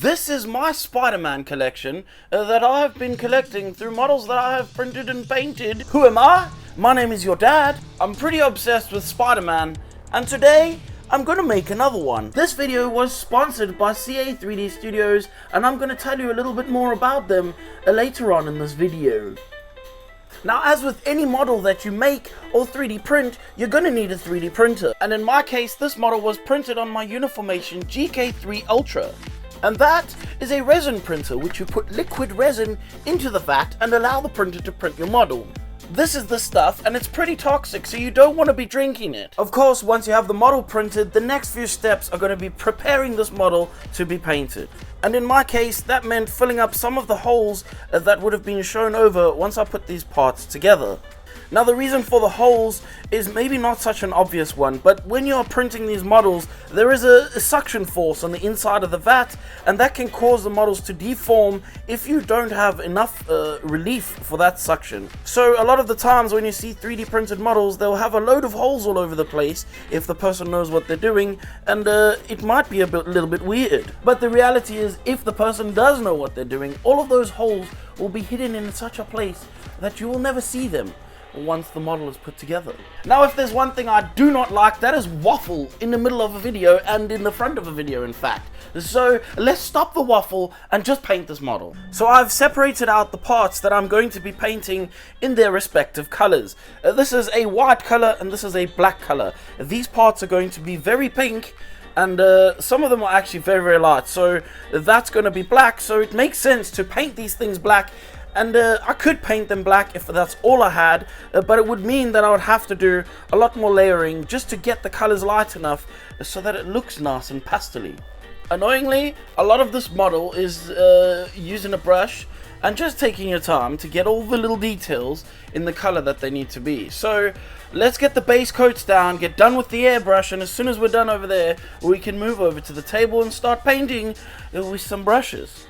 This is my Spider-Man collection that I have been collecting through models that I have printed and painted. Who am I? My name is your dad. I'm pretty obsessed with Spider-Man, and today I'm gonna make another one. This video was sponsored by CA3D Studios, and I'm gonna tell you a little bit more about them later on in this video. Now, as with any model that you make or 3D print, you're gonna need a 3D printer. And in my case, this model was printed on my Uniformation GK3 Ultra. And that is a resin printer, which you put liquid resin into the vat and allow the printer to print your model. This is the stuff, and it's pretty toxic, so you don't want to be drinking it. Of course, once you have the model printed, the next few steps are going to be preparing this model to be painted. And in my case, that meant filling up some of the holes that would have been shown over once I put these parts together. Now, the reason for the holes is maybe not such an obvious one, but when you're printing these models, there is a suction force on the inside of the vat, and that can cause the models to deform if you don't have enough relief for that suction. So a lot of the times when you see 3D printed models, they'll have a load of holes all over the place if the person knows what they're doing, and it might be a little bit weird. But the reality is, if the person does know what they're doing, all of those holes will be hidden in such a place that you will never see them once the model is put together. Now, if there's one thing I do not like, that is waffle in the middle of a video and in the front of a video, in fact. So let's stop the waffle and just paint this model. So I've separated out the parts that I'm going to be painting in their respective colors. This is a white color and this is a black color. These parts are going to be very pink, and some of them are actually very, very light. So that's going to be black, so it makes sense to paint these things black. And I could paint them black if that's all I had, but it would mean that I would have to do a lot more layering just to get the colors light enough so that it looks nice and pastel-y. Annoyingly, a lot of this model is using a brush and just taking your time to get all the little details in the color that they need to be. So let's get the base coats down, get done with the airbrush, and as soon as we're done over there, we can move over to the table and start painting with some brushes.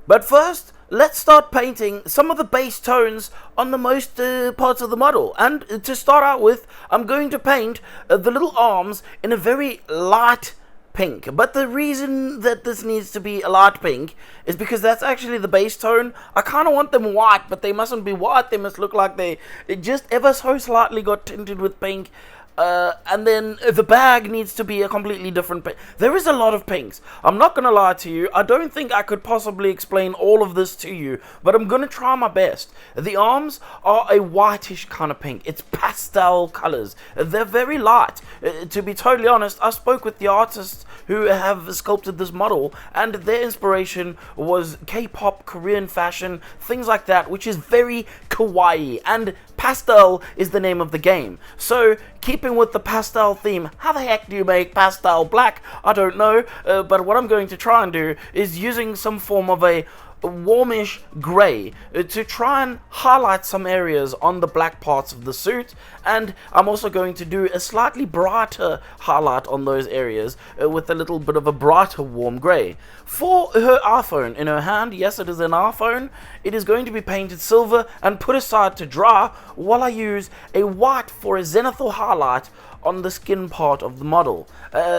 But first, let's start painting some of the base tones on the most parts of the model. And to start out with, I'm going to paint the little arms in a very light pink. But the reason that this needs to be a light pink is because that's actually the base tone. I kind of want them white, but they mustn't be white. They must look like they just ever so slightly got tinted with pink. And then the bag needs to be a completely different pink. There is a lot of pinks. I'm not going to lie to you. I don't think I could possibly explain all of this to you, but I'm going to try my best. The arms are a whitish kind of pink. It's pastel colors. They're very light. To be totally honest, I spoke with the artists who have sculpted this model, and their inspiration was K-pop, Korean fashion, things like that, which is very kawaii, and pastel is the name of the game. So, keeping with the pastel theme, how the heck do you make pastel black? I don't know, but what I'm going to try and do is using some form of a warmish grey to try and highlight some areas on the black parts of the suit, and I'm also going to do a slightly brighter highlight on those areas with a little bit of a brighter warm grey. For her iPhone in her hand, yes, it is an iPhone, it is going to be painted silver and put aside to dry while I use a white for a zenithal highlight on the skin part of the model.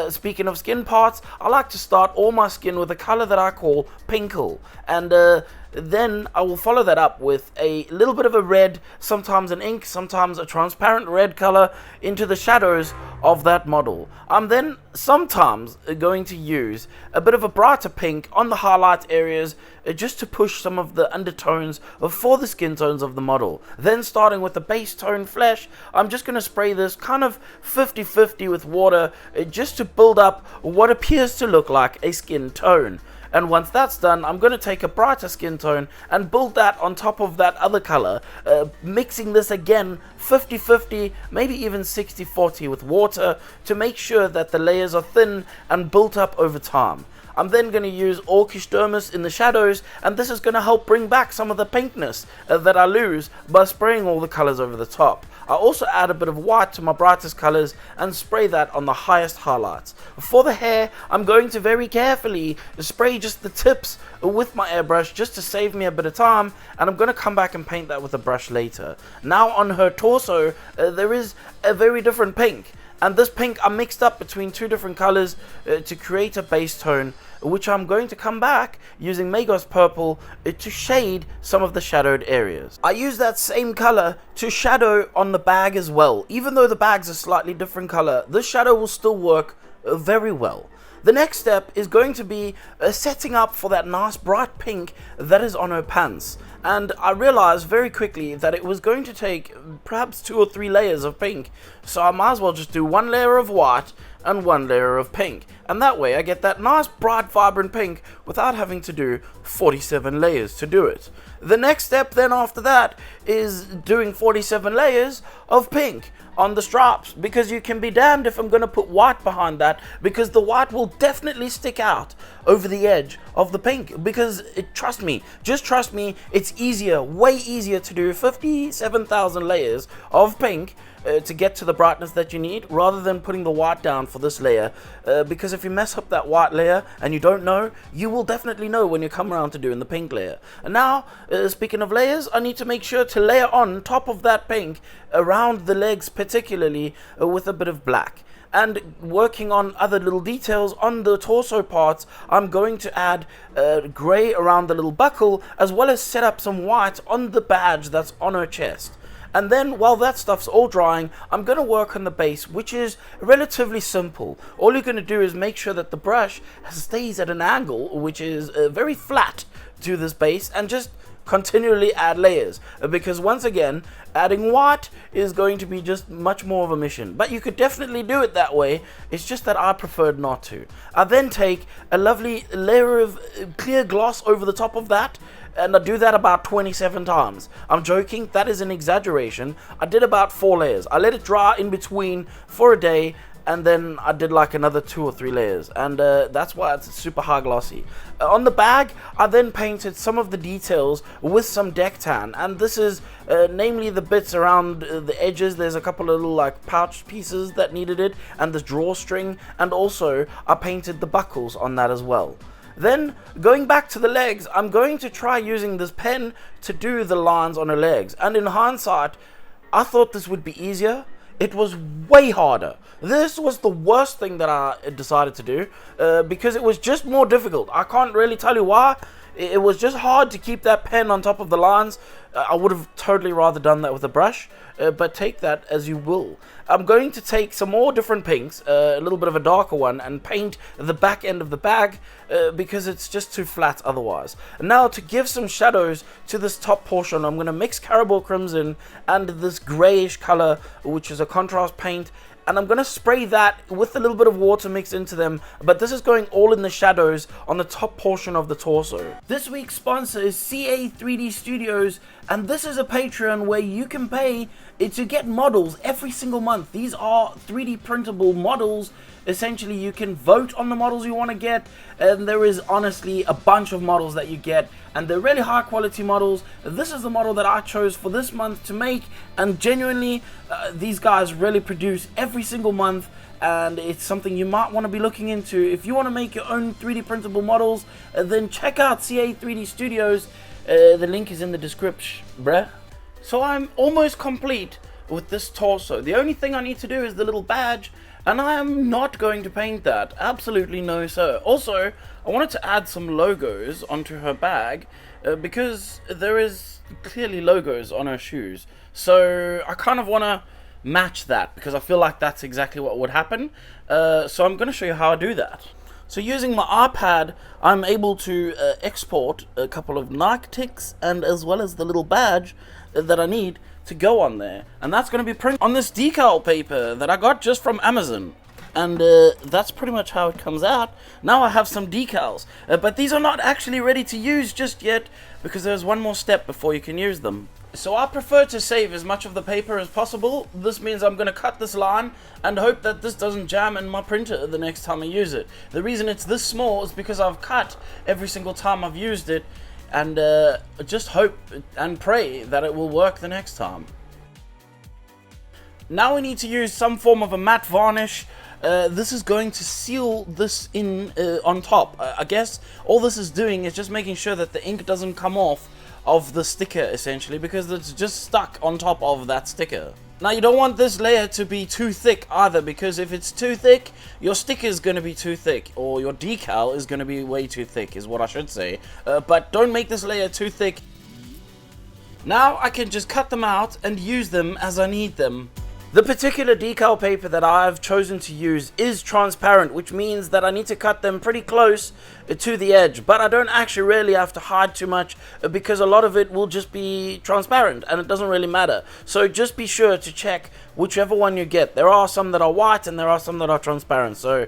Speaking of skin parts, I like to start all my skin with a color that I call pinkle, and then I will follow that up with a little bit of a red, sometimes an ink, sometimes a transparent red color into the shadows of that model. I'm then sometimes going to use a bit of a brighter pink on the highlight areas just to push some of the undertones for the skin tones of the model. Then starting with the base tone flesh, I'm just going to spray this kind of 50-50 with water just to build up what appears to look like a skin tone. And once that's done, I'm going to take a brighter skin tone and build that on top of that other color, mixing this again 50-50, maybe even 60-40 with water to make sure that the layers are thin and built up over time. I'm then going to use Orcish Dermis in the shadows, and this is going to help bring back some of the pinkness that I lose by spraying all the colors over the top. I also add a bit of white to my brightest colors and spray that on the highest highlights. For the hair, I'm going to very carefully spray just the tips with my airbrush just to save me a bit of time, and I'm going to come back and paint that with a brush later. Now on her torso, there is a very different pink. And this pink I mixed up between two different colors to create a base tone, which I'm going to come back using Magos Purple to shade some of the shadowed areas. I use that same color to shadow on the bag as well. Even though the bag's a slightly different color, this shadow will still work very well. The next step is going to be setting up for that nice bright pink that is on her pants. And I realized very quickly that it was going to take perhaps 2 or 3 layers of pink, so I might as well just do 1 layer of white and 1 layer of pink, and that way I get that nice bright vibrant pink without having to do 47 layers to do it. The next step then after that is doing 47 layers of pink on the stripes, because you can be damned if I'm going to put white behind that, because the white will definitely stick out over the edge of the pink, because trust me, just trust me, it's easier, way easier to do 57,000 layers of pink to get to the brightness that you need, rather than putting the white down for this layer, because if you mess up that white layer and you don't know, you will definitely know when you come around to doing the pink layer. And now, speaking of layers, I need to make sure to layer on top of that pink around the legs, particularly with a bit of black. And working on other little details on the torso parts, I'm going to add grey around the little buckle, as well as set up some white on the badge that's on her chest. And then while that stuff's all drying, I'm going to work on the base, which is relatively simple. All you're going to do is make sure that the brush stays at an angle, which is very flat to this base, and just continually add layers, because once again, adding white is going to be just much more of a mission. But you could definitely do it that way, it's just that I preferred not to. I then take a lovely layer of clear gloss over the top of that, and I do that about 27 times. I'm joking, that is an exaggeration. I did about 4 layers. I let it dry in between for a day, and then I did like another 2 or 3 layers, and that's why it's super high glossy. On the bag, I then painted some of the details with some deck tan, and this is namely the bits around the edges. There's a couple of little like pouch pieces that needed it, and this drawstring, and also I painted the buckles on that as well. Then, going back to the legs, I'm going to try using this pen to do the lines on her legs, and in hindsight, I thought this would be easier. It was way harder. This was the worst thing that I decided to do, because it was just more difficult. I can't really tell you why. It was just hard to keep that pen on top of the lines. I would have totally rather done that with a brush, but take that as you will. I'm going to take some more different pinks, a little bit of a darker one, and paint the back end of the bag, because it's just too flat otherwise. Now, to give some shadows to this top portion, I'm going to mix Carabao Crimson and this greyish color, which is a contrast paint, and I'm going to spray that with a little bit of water mixed into them, but this is going all in the shadows on the top portion of the torso. This week's sponsor is CA3D Studios, and this is a Patreon where you can pay to get models every single month. These are 3D printable models. Essentially, you can vote on the models you want to get, and there is honestly a bunch of models that you get, and they're really high quality models. This is the model that I chose for this month to make, and genuinely these guys really produce every single month, and it's something you might want to be looking into. If you want to make your own 3D printable models, then check out CA3D Studios. The link is in the description, bruh. So I'm almost complete with this torso. The only thing I need to do is the little badge, and I am not going to paint that. Absolutely no sir. Also, I wanted to add some logos onto her bag, because there is clearly logos on her shoes. So I kind of want to match that, because I feel like that's exactly what would happen. So I'm going to show you how I do that. So using my iPad, I'm able to export a couple of Nike ticks, and as well as the little badge that I need to go on there, and that's going to be printed on this decal paper that I got just from Amazon, and that's pretty much how it comes out. Now I have some decals, but these are not actually ready to use just yet, because there's one more step before you can use them. So I prefer to save as much of the paper as possible. This means I'm going to cut this line and hope that this doesn't jam in my printer the next time I use it. The reason it's this small is because I've cut every single time I've used it, and just hope and pray that it will work the next time. Now we need to use some form of a matte varnish. This is going to seal this in on top. I guess all this is doing is just making sure that the ink doesn't come off of the sticker, essentially, because it's just stuck on top of that sticker. Now you don't want this layer to be too thick either, because if it's too thick, your sticker is going to be too thick, or your decal is going to be way too thick, is what I should say. But don't make this layer too thick. Now I can just cut them out and use them as I need them. The particular decal paper that I've chosen to use is transparent, which means that I need to cut them pretty close to the edge, but I don't actually really have to hide too much because a lot of it will just be transparent and it doesn't really matter. So just be sure to check whichever one you get. There are some that are white and there are some that are transparent, so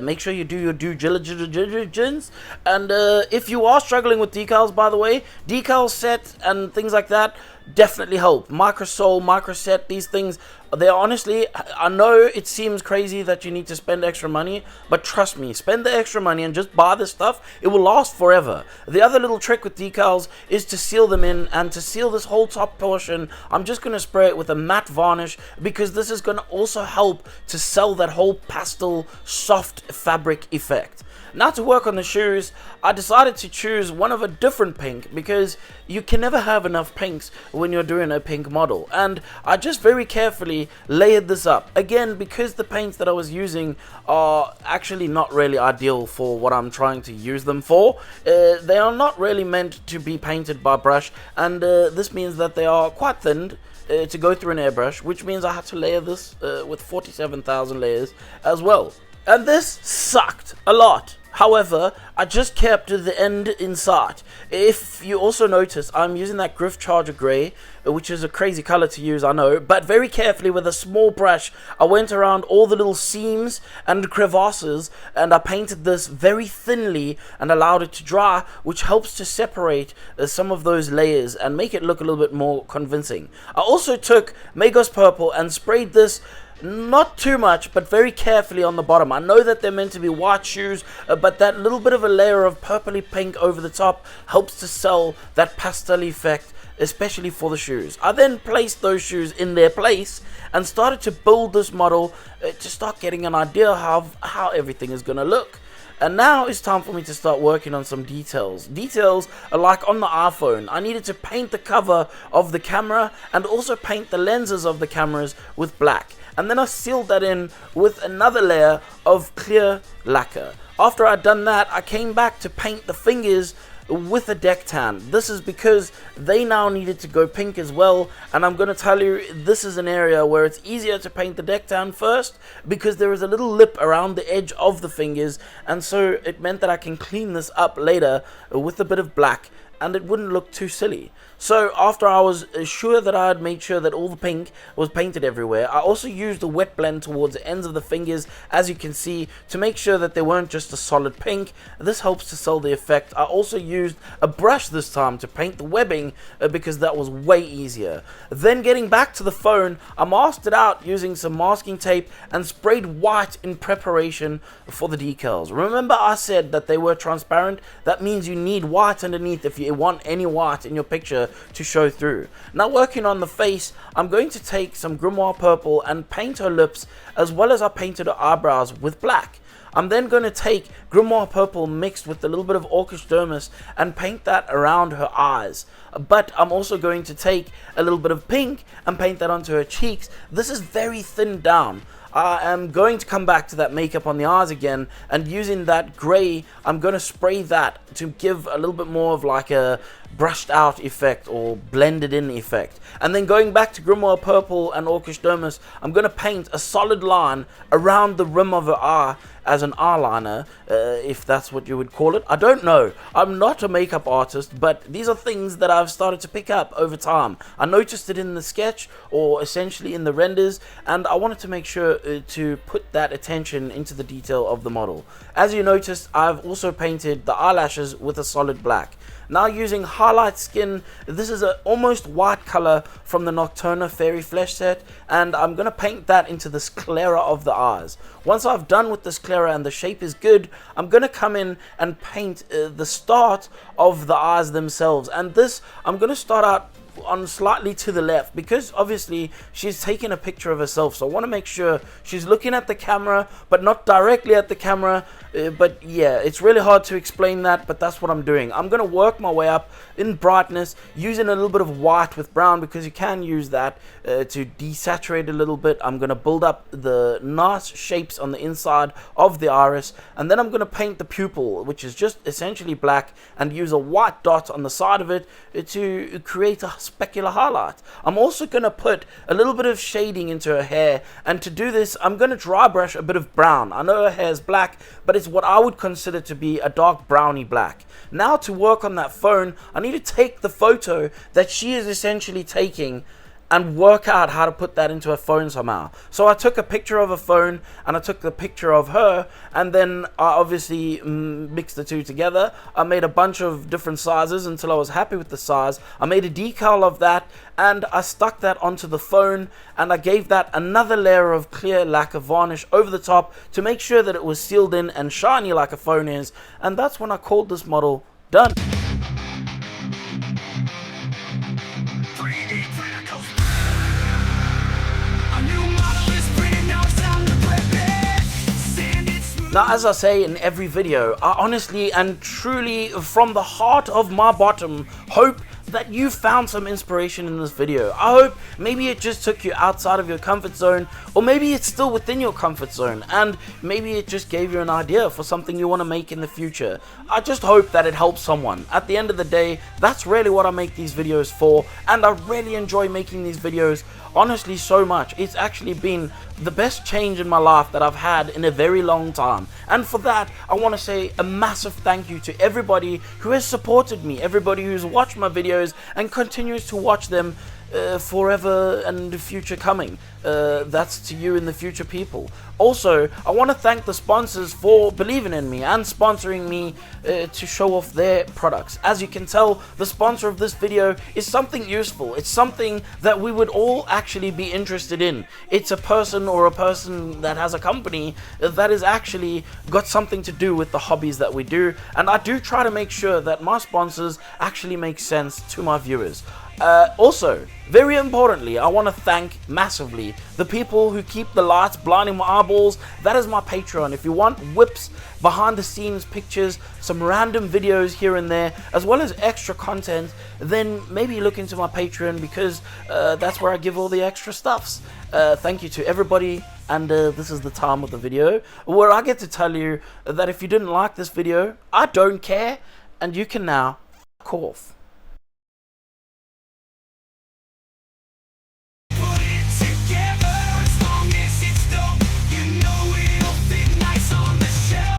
make sure you do your due diligence. And if you are struggling with decals, by the way, decal set and things like that definitely help. Microsol, microset, these things, they honestly, I know it seems crazy that you need to spend extra money, but trust me, spend the extra money and just buy this stuff. It will last forever. The other little trick with decals is to seal them in, and to seal this whole top portion, I'm just going to spray it with a matte varnish, because this is going to also help to sell that whole pastel soft fabric effect. Now to work on the shoes, I decided to choose one of a different pink, because you can never have enough pinks when you're doing a pink model. And I just very carefully layered this up. Again, because the paints that I was using are actually not really ideal for what I'm trying to use them for. They are not really meant to be painted by brush, and this means that they are quite thinned to go through an airbrush, which means I had to layer this with 47,000 layers as well. And this sucked a lot. However, I just kept the end in sight. If you also notice, I'm using that Griff Charger Grey, which is a crazy color to use, I know, but very carefully with a small brush, I went around all the little seams and crevasses, and I painted this very thinly and allowed it to dry, which helps to separate some of those layers and make it look a little bit more convincing. I also took Magos Purple and sprayed this not too much, but very carefully on the bottom. I know that they're meant to be white shoes, but that little bit of a layer of purpley pink over the top helps to sell that pastel effect, especially for the shoes. I then placed those shoes in their place and started to build this model to start getting an idea of how everything is going to look. And now it's time for me to start working on some details. Details are like on the iPhone. I needed to paint the cover of the camera and also paint the lenses of the cameras with black. And then I sealed that in with another layer of clear lacquer. After I'd done that, I came back to paint the fingers with a deck tan. This is because they now needed to go pink as well, and I'm going to tell you, this is an area where it's easier to paint the deck tan first, because there is a little lip around the edge of the fingers, and so it meant that I can clean this up later with a bit of black and it wouldn't look too silly. So after I was sure that I had made sure that all the pink was painted everywhere, I also used a wet blend towards the ends of the fingers, as you can see, to make sure that they weren't just a solid pink. This helps to sell the effect. I also used a brush this time to paint the webbing because that was way easier. Then getting back to the phone, I masked it out using some masking tape and sprayed white in preparation for the decals. Remember I said that they were transparent? That means you need white underneath if you want any white in your picture to show through. Now working on the face, I'm going to take some Grimoire Purple and paint her lips, as well as I painted her eyebrows with black. I'm then going to take Grimoire Purple mixed with a little bit of Orcish Dermis and paint that around her eyes. But I'm also going to take a little bit of pink and paint that onto her cheeks. This is very thinned down. I am going to come back to that makeup on the eyes again, and using that grey, I'm going to spray that to give a little bit more of like a brushed out effect or blended in effect. And then going back to Grimoire Purple and Orcish Dermis, I'm going to paint a solid line around the rim of her eye as an eyeliner, if that's what you would call it. I don't know. I'm not a makeup artist, but these are things that I've started to pick up over time. I noticed it in the sketch, or essentially in the renders, and I wanted to make sure to put that attention into the detail of the model. As you noticed, I've also painted the eyelashes with a solid black. Now using Highlight Skin, this is an almost white color from the Nocturna Fairy Flesh set, and I'm going to paint that into the sclera of the eyes. Once I've done with the sclera and the shape is good, I'm going to come in and paint the start of the eyes themselves. And this, I'm going to start out on slightly to the left, because obviously she's taking a picture of herself, so I want to make sure she's looking at the camera but not directly at the camera. But yeah, it's really hard to explain that, but that's what I'm doing. I'm going to work my way up in brightness using a little bit of white with brown, because you can use that to desaturate a little bit. I'm going to build up the nice shapes on the inside of the iris, and then I'm going to paint the pupil, which is just essentially black, and use a white dot on the side of it to create a specular highlight. I'm also going to put a little bit of shading into her hair, and to do this I'm going to dry brush a bit of brown. I know her hair is black, but it's what I would consider to be a dark browny black. Now to work on that phone, I need to take the photo that she is essentially taking and work out how to put that into a phone somehow. So I took a picture of a phone and I took the picture of her, and then I obviously mixed the two together. I made a bunch of different sizes until I was happy with the size. I made a decal of that and I stuck that onto the phone, and I gave that another layer of clear lacquer varnish over the top to make sure that it was sealed in and shiny like a phone is. And that's when I called this model done. Now, as I say in every video, I honestly and truly from the heart of my bottom hope that you found some inspiration in this video. I hope maybe it just took you outside of your comfort zone, or maybe it's still within your comfort zone, and maybe it just gave you an idea for something you want to make in the future. I just hope that it helps someone. At the end of the day, that's really what I make these videos for, and I really enjoy making these videos, honestly, so much. It's actually been the best change in my life that I've had in a very long time, and for that I want to say a massive thank you to everybody who has supported me, everybody who's watched my videos and continues to watch them forever and the future coming. That's to you and the future people. Also, I want to thank the sponsors for believing in me and sponsoring me to show off their products. As you can tell, the sponsor of this video is something useful. It's something that we would all actually be interested in. It's a person that has a company that has actually got something to do with the hobbies that we do, and I do try to make sure that my sponsors actually make sense to my viewers. Also, very importantly, I want to thank massively the people who keep the lights blinding my eyeballs. That is my Patreon. If you want whips, behind the scenes pictures, some random videos here and there, as well as extra content, then maybe look into my Patreon, because that's where I give all the extra stuffs. Thank you to everybody, and this is the time of the video where I get to tell you that if you didn't like this video, I don't care, and you can now f*** off.